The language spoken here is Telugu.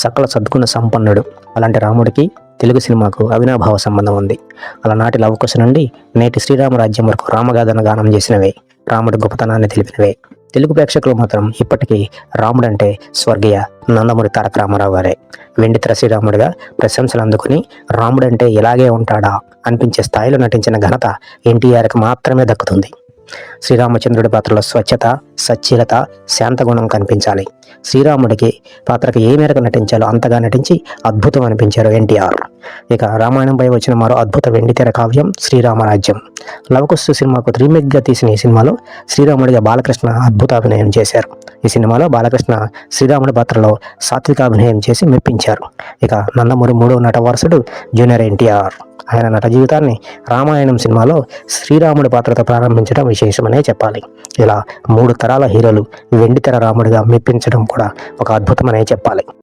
సకల సద్గుణ సంపన్నుడు. అలాంటి రాముడికి తెలుగు సినిమాకు అవినాభావ సంబంధం ఉంది. అలనాటి లవకుశ నుండి నేటి శ్రీరామరాజ్యం వరకు రామగాథను గానం చేసినవే, రాముడి గొప్పతనాన్ని తెలిపినవే. తెలుగు ప్రేక్షకులు మాత్రం ఇప్పటికీ రాముడంటే స్వర్గీయ నందమూరి తారక రామారావు గారే. వెండితెర శ్రీరాముడిగా ప్రశంసలు అందుకుని రాముడంటే ఇలాగే ఉంటాడా అనిపించే స్థాయిలో నటించిన ఘనత ఎన్టీఆర్కి మాత్రమే దక్కుతుంది. శ్రీరామచంద్రుడి పాత్రలో స్వచ్ఛత, సచ్చీలత, శాంతగుణం కనిపించాలి. శ్రీరాముడికి పాత్రకు ఏ మేరకు నటించాలో అంతగా నటించి అద్భుతం అనిపించారు ఎన్టీఆర్. ఇక రామాయణంపై వచ్చిన మరో అద్భుత వెండితెర కావ్యం శ్రీరామరాజ్యం. లవకుశ సినిమాకు రీమేక్గా తీసిన ఈ సినిమాలో శ్రీరాముడిగా బాలకృష్ణ అద్భుత అభినయం చేశారు. ఈ సినిమాలో బాలకృష్ణ శ్రీరాముడి పాత్రలో సాత్విక అభినయం చేసి మెప్పించారు. ఇక నందమూరి మూడో నట వారసుడు జూనియర్ ఎన్టీఆర్. ఆయన నట జీవితాన్ని రామాయణం సినిమాలో శ్రీరాముడి పాత్రతో ప్రారంభించడం విశేషమనే చెప్పాలి. ఇలా 3 తరాల హీరోలు వెండితెర రాముడిగా మెప్పించడం కూడా ఒక అద్భుతమనే చెప్పాలి.